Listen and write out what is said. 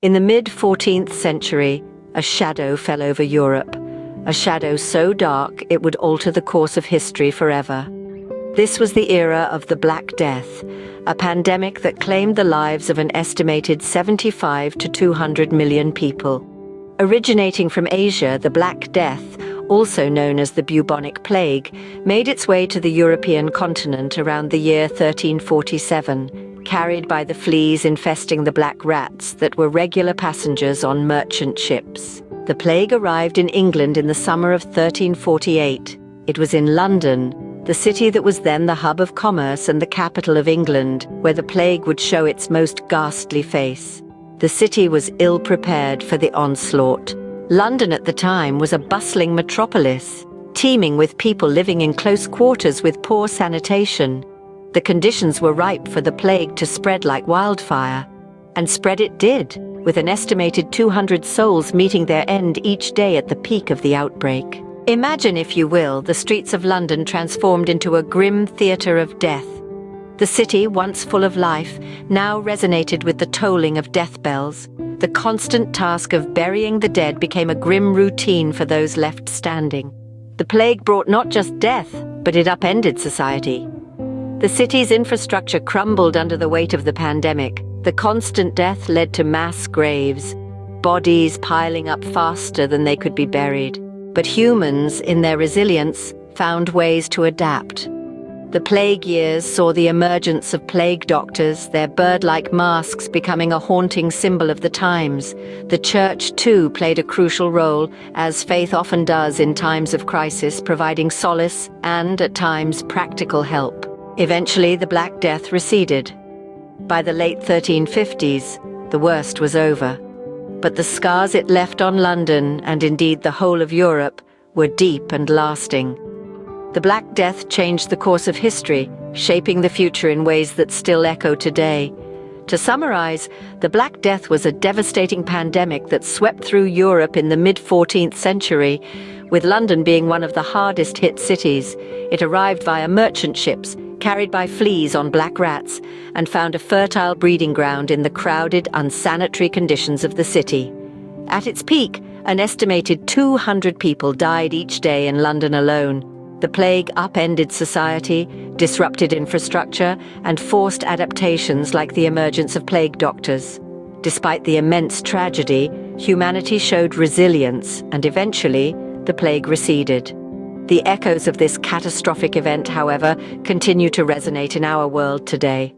In the mid-14th century, a shadow fell over Europe, a shadow so dark it would alter the course of history forever. This was the era of the Black Death, a pandemic that claimed the lives of an estimated 75 to 200 million people. Originating from Asia, the Black Death, also known as the bubonic plague, made its way to the European continent around the year 1347, carried by the fleas infesting the black rats that were regular passengers on merchant ships. The plague arrived in England in the summer of 1348. It was in London, the city that was then the hub of commerce and the capital of England, where the plague would show its most ghastly face. The city was ill-prepared for the onslaught. London at the time was a bustling metropolis, teeming with people living in close quarters with poor sanitation. The conditions were ripe for the plague to spread like wildfire. And spread it did, with an estimated 200 souls meeting their end each day at the peak of the outbreak. Imagine, if you will, the streets of London transformed into a grim theatre of death. The city, once full of life, now resonated with the tolling of death bells. The constant task of burying the dead became a grim routine for those left standing. The plague brought not just death, but it upended society. The city's infrastructure crumbled under the weight of the pandemic. The constant death led to mass graves, bodies piling up faster than they could be buried. But humans, in their resilience, found ways to adapt. The plague years saw the emergence of plague doctors, their bird-like masks becoming a haunting symbol of the times. The church, too, played a crucial role, as faith often does in times of crisis, providing solace and, at times, practical help. Eventually, the Black Death receded. By the late 1350s, the worst was over. But the scars it left on London, and indeed the whole of Europe, were deep and lasting. The Black Death changed the course of history, shaping the future in ways that still echo today. To summarize, the Black Death was a devastating pandemic that swept through Europe in the mid-14th century, with London being one of the hardest-hit cities. It arrived via merchant ships, carried by fleas on black rats, and found a fertile breeding ground in the crowded, unsanitary conditions of the city. At its peak, an estimated 200 people died each day in London alone. The plague upended society, disrupted infrastructure, and forced adaptations like the emergence of plague doctors. Despite the immense tragedy, humanity showed resilience, and eventually, the plague receded. The echoes of this catastrophic event, however, continue to resonate in our world today.